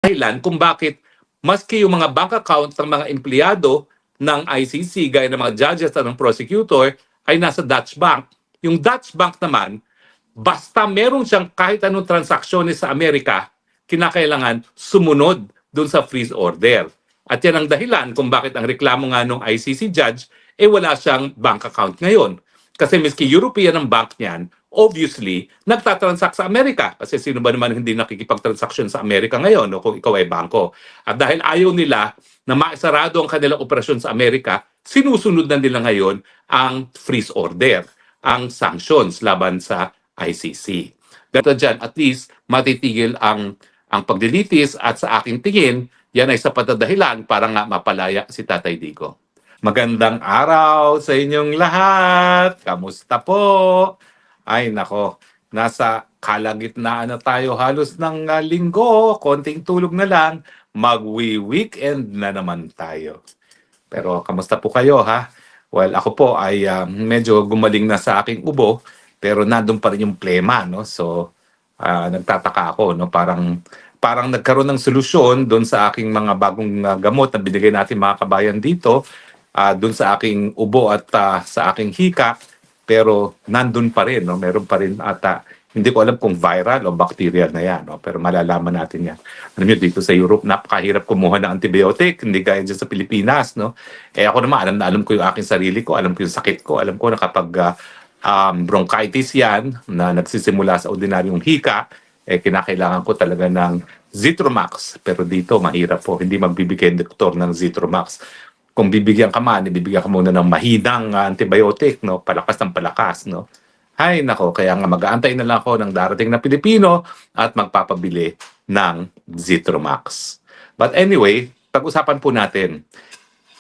dahilan kung bakit maski yung mga bank account ng mga empleyado ng ICC, gaya ng mga judges at ng prosecutor, ay nasa Dutch Bank. Yung Dutch Bank naman, basta meron siyang kahit anong transaksyones sa Amerika, kinakailangan sumunod dun sa freeze order. At yan ang dahilan kung bakit ang reklamo nga ng ICC judge, wala siyang bank account ngayon. Kasi miski European ang bank niyan, obviously, nagtatransact sa Amerika. Kasi sino ba naman hindi nakikipagtransaksyon sa Amerika ngayon, no, kung ikaw ay bangko. At dahil ayaw nila na maisarado ang kanilang operasyon sa Amerika, sinusunod na nila ngayon ang freeze order, ang sanctions laban sa ICC. Ganito dyan, at least matitigil ang paglilitis at sa aking tingin, yan ay sapat na dahilan para nga mapalaya si Tatay Digo. Magandang araw sa inyong lahat. Kamusta po? Ay nako, nasa kalagitnaan na tayo halos ng linggo. Konting tulog na lang. Magwi-weekend na naman tayo. Pero kamusta po kayo ha? Well, ako po ay medyo gumaling na sa aking ubo, pero nandun pa rin yung plema, no? So, nagtataka ako, no? Parang nagkaroon ng solusyon doon sa aking mga bagong gamot na binigay natin mga kabayan dito, doon sa aking ubo at sa aking hika, pero nandun pa rin, no? Meron pa rin ata. Hindi ko alam kung viral o bacterial na yan, no? Pero malalaman natin yan. Alam niyo, dito sa Europe, napakahirap kumuha ng antibiotic, hindi gaya dyan sa Pilipinas, no? Ako naman, alam na alam ko yung aking sarili ko, alam ko yung sakit ko, alam ko na kapag bronchitis yan, na nagsisimula sa ordinaryong hika, kinakailangan ko talaga ng Zithromax. Pero dito, mahirap po, hindi magbibigay ng doktor ng Zithromax. Kung bibigyan ka man, ibibigyan ka muna ng mahinang antibiotic, no? Palakas ng palakas, no? Ay, nako, kaya nga mag-aantay na lang ako ng darating na Pilipino at magpapabili ng Zithromax. But anyway, pag-usapan po natin,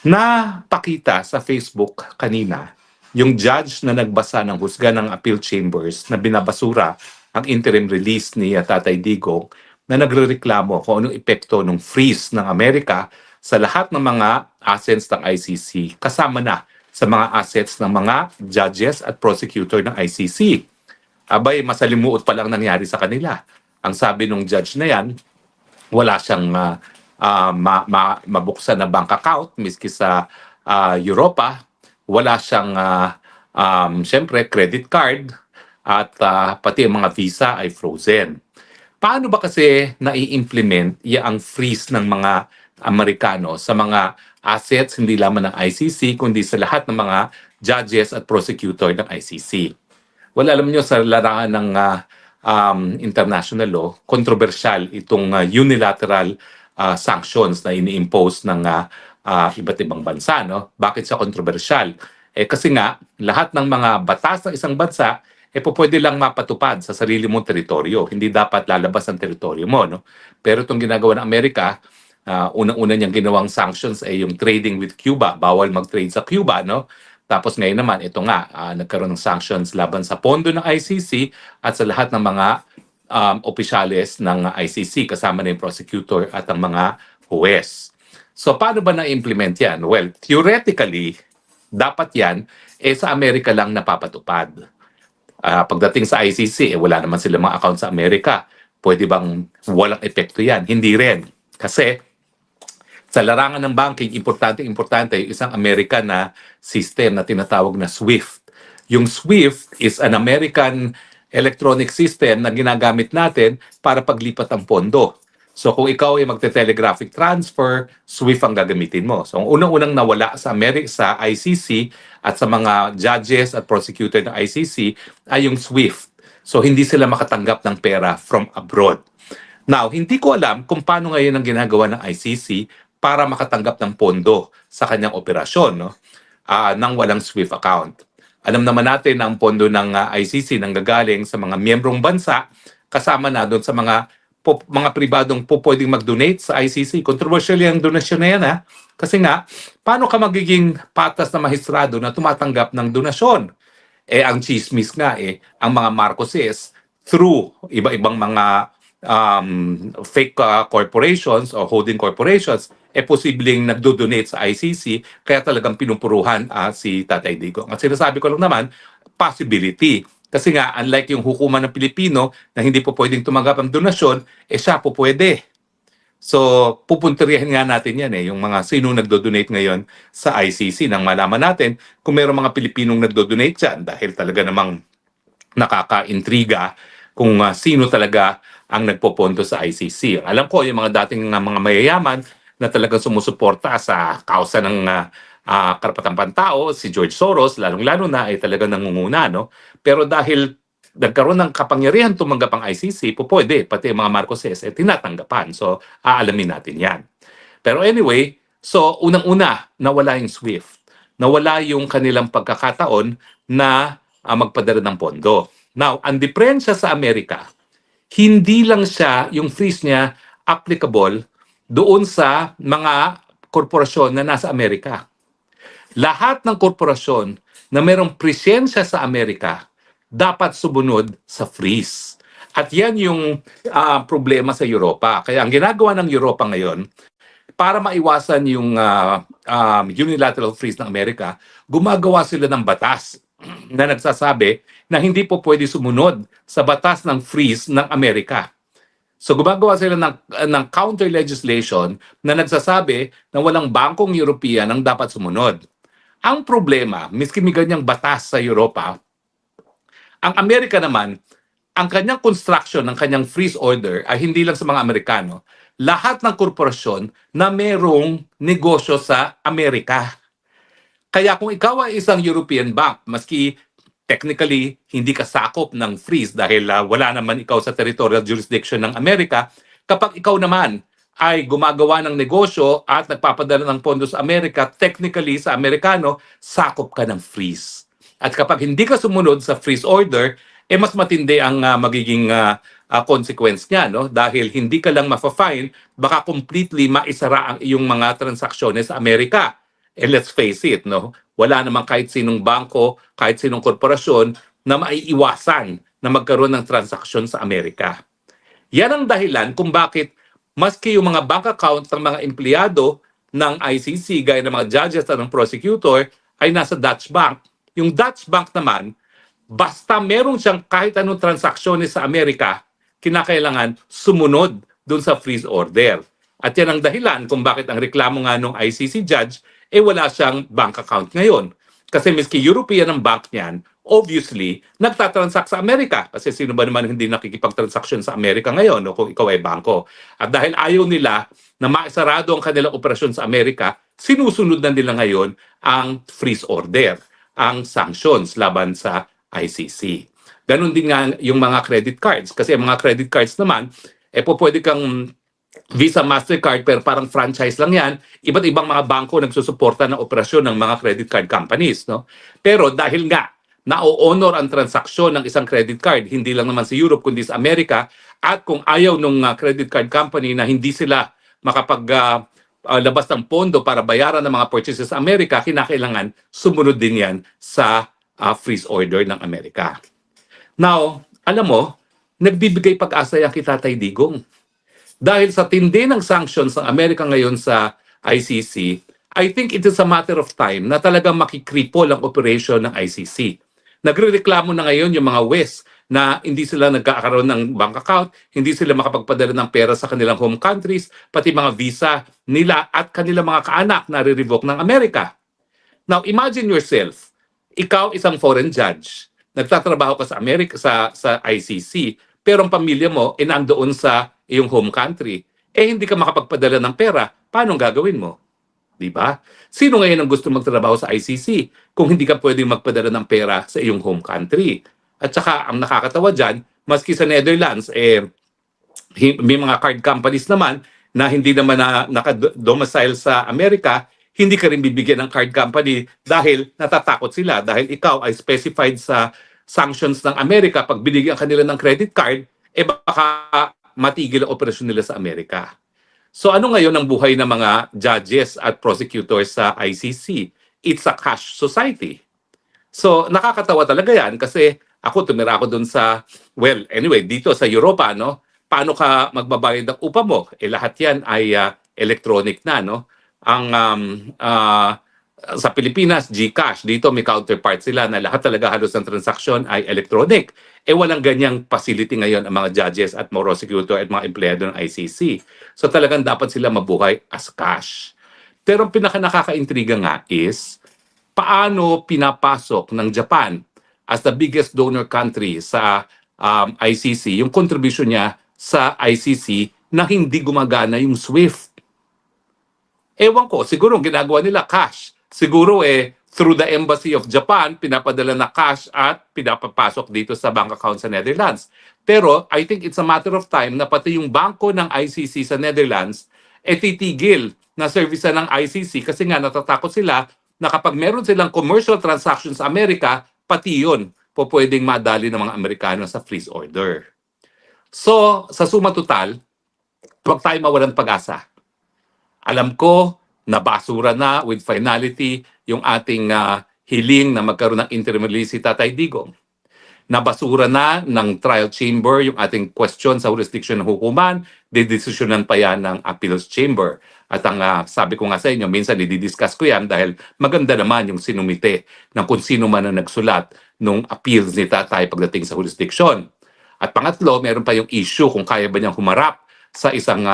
napakita sa Facebook kanina yung judge na nagbasa ng husga ng appeal chambers na binabasura ang interim release ni Tatay Digong na nagrereklamo kung anong epekto ng freeze ng Amerika sa lahat ng mga assets ng ICC, kasama na sa mga assets ng mga judges at prosecutor ng ICC. Abay, masalimuot pa lang nangyari sa kanila. Ang sabi ng judge na yan, wala siyang mabuksan na bank account, miski sa Europa. Wala siyang, syempre, credit card, at pati ang mga visa ay frozen. Paano ba kasi nai-implement ang freeze ng mga Amerikano sa mga assets hindi lamang ng ICC kundi sa lahat ng mga judges at prosecutor ng ICC? Well, alam niyo sa larangan ng international law, kontrobersyal itong unilateral sanctions na ini-impose ng iba't ibang bansa, no? Bakit siya kontrobersyal? Kasi nga lahat ng mga batas ng isang bansa pwede lang mapatupad sa sarili mong teritoryo. Hindi dapat lalabas ang teritoryo mo, no? Pero itong ginagawa ng Amerika, unang-una niyang ginawang sanctions ay yung trading with Cuba. Bawal mag-trade sa Cuba, no? Tapos ngayon naman, ito nga, nagkaroon ng sanctions laban sa pondo ng ICC at sa lahat ng mga opisyales ng ICC, kasama na yung prosecutor at ang mga huwes. So, paano ba na-implement yan? Well, theoretically, dapat yan sa Amerika lang napapatupad. Pagdating sa ICC, wala naman sila mga account sa Amerika. Pwede bang walang epekto yan? Hindi rin. Kasi sa larangan ng banking, importante yung isang American na system na tinatawag na SWIFT. Yung SWIFT is an American electronic system na ginagamit natin para paglipat ng pondo. So kung ikaw ay magte-telegraphic transfer, SWIFT ang gagamitin mo. So ang unang-unang nawala sa sa ICC at sa mga judges at prosecutor ng ICC ay yung SWIFT. So hindi sila makatanggap ng pera from abroad. Now, hindi ko alam kung paano ngayon ang ginagawa ng ICC para makatanggap ng pondo sa kanyang operasyon, no? Nang walang SWIFT account. Alam naman natin na ang pondo ng ICC nanggagaling sa mga miyembrong bansa, kasama na doon sa mga pribadong pwedeng mag-donate sa ICC. Controversial yung donasyon na yan, ha? Kasi nga, paano ka magiging patas na mahistrado na tumatanggap ng donasyon? Ang chismis nga, ang mga Marcoses, through iba-ibang mga fake corporations or holding corporations, posibleng nagdo-donate sa ICC, kaya talagang pinupuruhan si Tatay Digong. At sinasabi ko lang naman, possibility. Kasi nga, unlike yung hukuman ng Pilipino na hindi po pwedeng tumanggap ng donasyon, siya po pwede. So, pupunterihin nga natin yan yung mga sino nagdo-donate ngayon sa ICC nang malaman natin kung mayroong mga Pilipinong nagdo-donate dyan dahil talaga namang nakaka-intriga kung sino talaga ang nagpopondo sa ICC. Alam ko yung mga dating mga mayayaman na talagang sumusuporta sa kausa ng karapatang pantao, si George Soros, lalong-lalo na ay talagang nangunguna, no? Pero dahil nagkaroon ng kapangyarihan tumanggap ang ICC, pwede, pati mga Marcoses, tinatanggapan. So, aalamin natin yan. Pero anyway, so unang-una, nawala yung SWIFT. Nawala yung kanilang pagkakataon na magpadala ng pondo. Now, ang diferensya sa Amerika, hindi lang siya, yung fees niya, applicable doon sa mga korporasyon na nasa Amerika. Lahat ng korporasyon na mayroong presensya sa Amerika dapat sumunod sa freeze. At yan yung problema sa Europa. Kaya ang ginagawa ng Europa ngayon, para maiwasan yung unilateral freeze ng Amerika, gumagawa sila ng batas na nagsasabi na hindi po pwede sumunod sa batas ng freeze ng Amerika. So gumagawa sila ng counter legislation na nagsasabi na walang bangkong European ang dapat sumunod. Ang problema, miski may ganyang batas sa Europa, ang Amerika naman, ang kanyang construction ng kanyang freeze order ay hindi lang sa mga Amerikano, lahat ng korporasyon na merong negosyo sa Amerika. Kaya kung ikaw ay isang European bank, maski technically hindi ka sakop ng freeze dahil wala naman ikaw sa territorial jurisdiction ng Amerika, kapag ikaw naman ay gumagawa ng negosyo at nagpapadala ng pondo sa Amerika, technically sa Amerikano, sakop ka ng freeze. At kapag hindi ka sumunod sa freeze order, mas matindi ang magiging consequence niya, no? Dahil hindi ka lang ma-fine, baka completely maisara ang iyong mga transaksyones sa Amerika. And let's face it, no? Wala namang kahit sinong bangko, kahit sinong korporasyon na maiiwasan na magkaroon ng transaksyon sa Amerika. Yan ang dahilan kung bakit maski yung mga bank account ng mga empleyado ng ICC, gaya ng mga judges at ng prosecutor, ay nasa Dutch Bank. Yung Dutch Bank naman, basta meron siyang kahit anong transaksyon sa Amerika, kinakailangan sumunod dun sa freeze order. At yan ang dahilan kung bakit ang reklamo nga ng ICC judge, wala siyang bank account ngayon. Kasi miski European ang bank niyan, obviously, nagtatransact sa Amerika. Kasi sino ba naman hindi nakikipagtransaksyon sa Amerika ngayon no, kung ikaw ay bangko. At dahil ayaw nila na maisarado ang kanilang operasyon sa Amerika, sinusunod na nila ngayon ang freeze order, ang sanctions laban sa ICC. Ganon din nga yung mga credit cards. Kasi ang mga credit cards naman, pwede kang Visa, Mastercard, pero parang franchise lang yan. Iba't ibang mga bangko nagsusuporta ng operasyon ng mga credit card companies. No? Pero dahil nga, na-honor ang transaksyon ng isang credit card, hindi lang naman sa Europe, kundi sa Amerika, at kung ayaw ng credit card company na hindi sila labas ng pondo para bayaran ng mga purchases sa Amerika, kinakailangan sumunod din yan sa freeze order ng Amerika. Now, alam mo, nagbibigay pag-asa yan kay Tatay Digong. Dahil sa tindi ng sanctions ng Amerika ngayon sa ICC, I think it is a matter of time na talagang makikripol ang operation ng ICC. Nagrereklamo na ngayon yung mga West na hindi sila nagkakaroon ng bank account, hindi sila makapagpadala ng pera sa kanilang home countries, pati mga visa nila at kanilang mga kaanak na re-revoke ng Amerika. Now, imagine yourself, ikaw isang foreign judge, nagtatrabaho ka sa Amerika sa ICC, pero ang pamilya mo nandoon sa iyong home country, hindi ka makapagpadala ng pera, paano gagawin mo? Di ba? Sino ngayon ang gusto magtrabaho sa ICC kung hindi ka pwedeng magpadala ng pera sa iyong home country? At saka, ang nakakatawa dyan, maski sa Netherlands, may mga card companies naman na hindi naman naka-domicile sa Amerika, hindi ka rin bibigyan ng card company dahil natatakot sila. Dahil ikaw ay specified sa sanctions ng Amerika, pag binigyan kanila ng credit card, baka matigil ang operasyon nila sa Amerika. So ano ngayon ang buhay ng mga judges at prosecutors sa ICC? It's a cash society. So nakakatawa talaga yan kasi tumira ako dun sa, well, anyway, dito sa Europa, no? Paano ka magbabayad ng upa mo? Lahat yan ay electronic na, no? Ang Sa Pilipinas, GCash. Dito may counterpart sila na lahat talaga halos ng transaksyon ay electronic. Walang ganyang facility ngayon ang mga judges at mga prosecutor at mga empleyado ng ICC. So talagang dapat sila mabuhay as cash. Pero ang pinaka nakakaintriga nga is paano pinapasok ng Japan as the biggest donor country sa ICC yung contribution niya sa ICC na hindi gumagana yung SWIFT. Ewan ko, siguro ginagawa nila cash. Siguro through the Embassy of Japan, pinapadala na cash at pinapapasok dito sa bank account sa Netherlands. Pero I think it's a matter of time na pati yung bangko ng ICC sa Netherlands titigil na servisa ng ICC kasi nga natatakot sila na kapag meron silang commercial transactions sa Amerika, pati yun po pwedeng madali ng mga Amerikano sa freeze order. So, sa suma total, huwag tayo mawalan pag-asa. Alam ko na basura na with finality yung ating hiling na magkaroon ng interim release si Tatay Digong. Nabasura na ng trial chamber yung ating question sa jurisdiction ng hukuman, didesisyonan pa yan ng appeals chamber. At ang sabi ko nga sa inyo, minsan i-discuss ko yan dahil maganda naman yung sinumite ng kung sino man ang nagsulat nung appeals ni Tatay pagdating sa jurisdiction. At pangatlo, meron pa yung issue kung kaya ba niyang humarap sa isang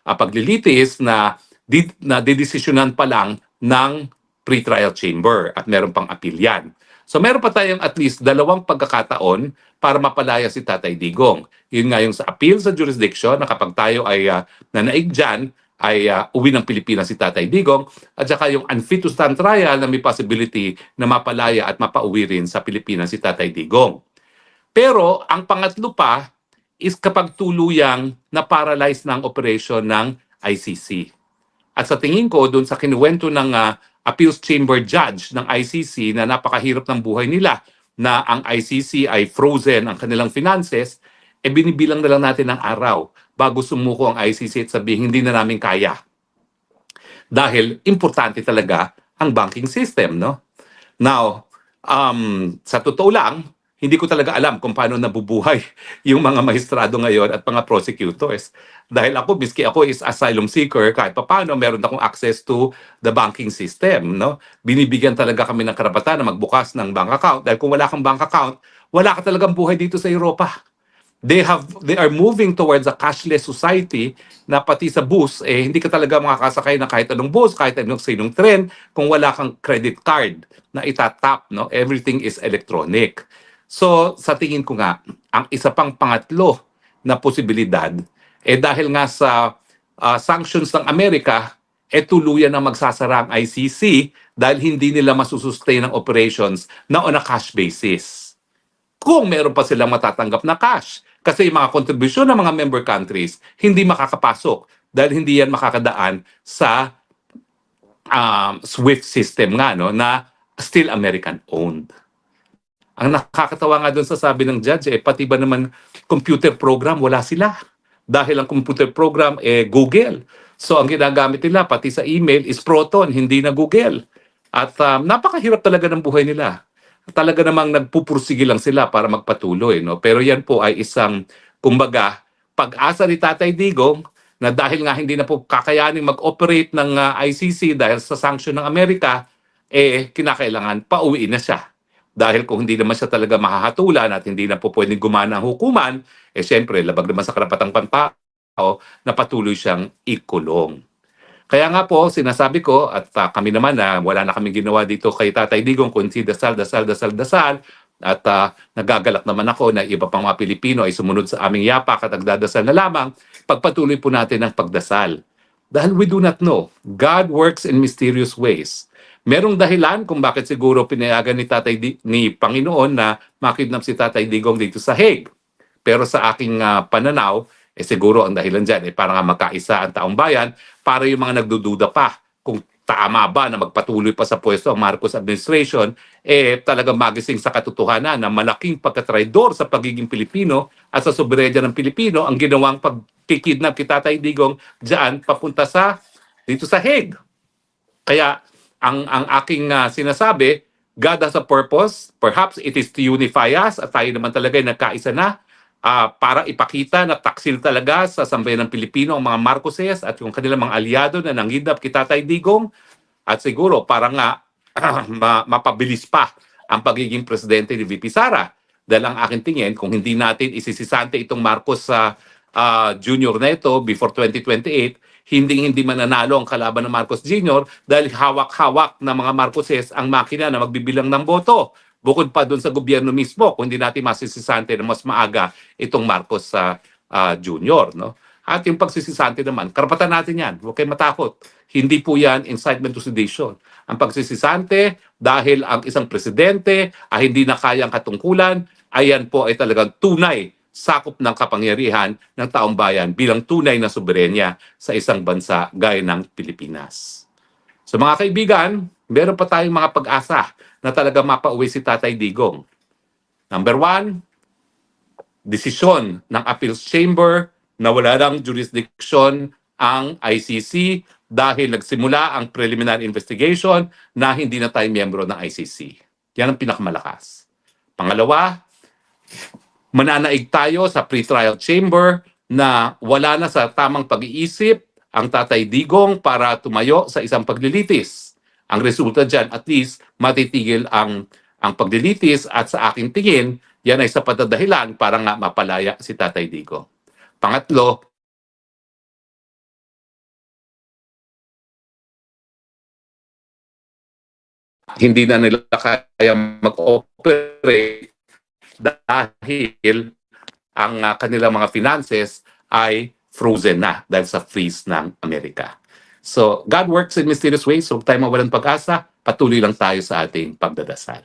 paglilitis na didesisyonan pa lang ng pre-trial chamber at meron pang appeal yan. So meron pa tayong at least 2 pagkakataon para mapalaya si Tatay Digong. Yun nga yung sa appeal sa jurisdiction na kapag tayo ay nanaig dyan, ay uwi ng Pilipinas si Tatay Digong at saka yung unfit to stand trial na may possibility na mapalaya at mapauwi rin sa Pilipinas si Tatay Digong. Pero ang pangatlo pa is kapag tuluyang na-paralyze ng operation ng ICC. At sa tingin ko, doon sa kinuwento ng appeals chamber judge ng ICC na napakahirap ng buhay nila na ang ICC ay frozen ang kanilang finances, binibilang na lang natin ng araw bago sumuko ang ICC at sabihin hindi na namin kaya. Dahil importante talaga ang banking system, no? Now, sa totoo lang, hindi ko talaga alam kung paano nabubuhay yung mga maestrado ngayon at mga prosecutors. Dahil ako, miski ako is asylum seeker, kahit paano meron akong access to the banking system. No? Binibigyan talaga kami ng karapatan na magbukas ng bank account. Dahil kung wala kang bank account, wala ka talagang buhay dito sa Europa. They are moving towards a cashless society na pati sa bus, hindi ka talaga makakasakay na kahit anong bus, kahit anong sinong tren, kung wala kang credit card na itatap. No? Everything is electronic. So, sa tingin ko nga, ang isa pang pangatlo na posibilidad, dahil nga sa sanctions ng Amerika, tuluyan na magsasara ang ICC dahil hindi nila masusustain ang operations na on a cash basis. Kung meron pa silang matatanggap na cash. Kasi yung mga kontribusyon ng mga member countries, hindi makakapasok dahil hindi yan makakadaan sa SWIFT system nga, no, na still American-owned. Ang nakakatawa nga doon sa sabi ng judge, pati ba naman computer program, wala sila. Dahil ang computer program, Google. So ang ginagamit nila, pati sa email, is Proton, hindi na Google. At napakahirap talaga ng buhay nila. Talaga namang nagpupursige lang sila para magpatuloy. No? Pero yan po ay isang, kumbaga, pag-asa ni Tatay Digong, na dahil nga hindi na po kakayaning mag-operate ng ICC dahil sa sanction ng Amerika, kinakailangan pauwiin na siya. Dahil kung hindi naman siya talaga mahahatulan at hindi na po pwedeng gumana ang hukuman, syempre, labag naman sa karapatang pantao na patuloy siyang ikulong. Kaya nga po, sinasabi ko, at kami naman na wala na kaming ginawa dito kay Tatay Digong, kundi dasal, at nagagalak naman ako na iba pang mga Pilipino ay sumunod sa aming yapak at nagdadasal na lamang, pagpatuloy po natin ang pagdasal. Dahil we do not know. God works in mysterious ways. Merong dahilan kung bakit siguro pinayagan ni Panginoon na makidnap si Tatay Digong dito sa Hague. Pero sa aking pananaw, siguro ang dahilan dyan para nga magkaisa ang taong bayan para yung mga nagdududa pa kung tama ba na magpatuloy pa sa pwesto ang Marcos administration, talagang magising sa katotohanan na malaking pagkatraidor sa pagiging Pilipino at sa soberenya ng Pilipino ang ginawang pagkikidnap kay Tatay Digong dyan papunta dito sa Hague. Kaya ang aking sinasabi, God has a purpose. Perhaps it is to unify us at tayo naman talaga ay nagkaisa na para ipakita na taksil talaga sa sambayan ng Pilipino ang mga Marcoses at yung kanilang mga aliado na nanghidnap kay Tatay Digong. At siguro para nga mapabilis pa ang pagiging presidente ni VP Sara. Dahil ang aking tingin, kung hindi natin isisisante itong Marcos sa Junior na ito before 2028, hindi mananalo ang kalaban ng Marcos Jr. dahil hawak-hawak ng mga Marcoses ang makina na magbibilang ng boto. Bukod pa doon sa gobyerno mismo, kung hindi natin masisisante na mas maaga itong Marcos sa Junior. No? At yung pagsisisante naman, karapatan natin yan. Huwag kayong matakot. Hindi po yan incitement to sedition. Ang pagsisisante, dahil ang isang presidente ay hindi na kayang katungkulan, ayan po ay talagang tunay sakop ng kapangyarihan ng taong bayan bilang tunay na soberenya sa isang bansa gaya ng Pilipinas. So mga kaibigan, meron pa tayong mga pag-asa na talaga mapauwi si Tatay Digong. Number 1, desisyon ng Appeals Chamber na wala lang jurisdiction ang ICC dahil nagsimula ang preliminary investigation na hindi na tayo miyembro ng ICC. Yan ang pinakamalakas. Pangalawa, mananaig tayo sa pre-trial chamber na wala na sa tamang pag-iisip ang Tatay Digong para tumayo sa isang paglilitis. Ang resulta dyan, at least, matitigil ang paglilitis at sa aking tingin, yan ay sapat na dahilan para nga mapalaya si Tatay Digong. Pangatlo, hindi na nila kaya mag-operate dahil ang kanilang mga finances ay frozen na dahil sa freeze ng Amerika. So, God works in mysterious ways. So, tayo mawalan pag-asa, patuloy lang tayo sa ating pagdadasal.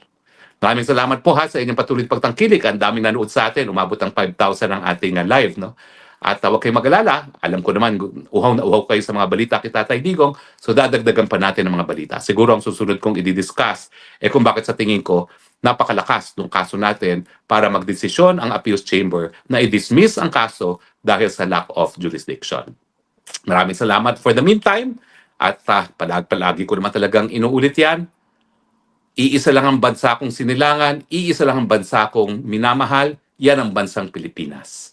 Maraming salamat po sa inyong patuloy pagtangkilik. Ang daming nanood sa atin. Umabot ng 5,000 ang ating live. No? At huwag kayong mag-alala. Alam ko naman, uhaw na uhaw kayo sa mga balita kay Tatay Digong. So dadagdagan pa natin ang mga balita. Siguro ang susunod kong i-discuss kung bakit sa tingin ko napakalakas ng kaso natin para magdesisyon ang appeals chamber na i-dismiss ang kaso dahil sa lack of jurisdiction. Maraming salamat for the meantime. At palagi ko naman talagang inuulit yan. Iisa lang ang bansa kong sinilangan, iisa lang ang bansa kong minamahal, yan ang bansang Pilipinas.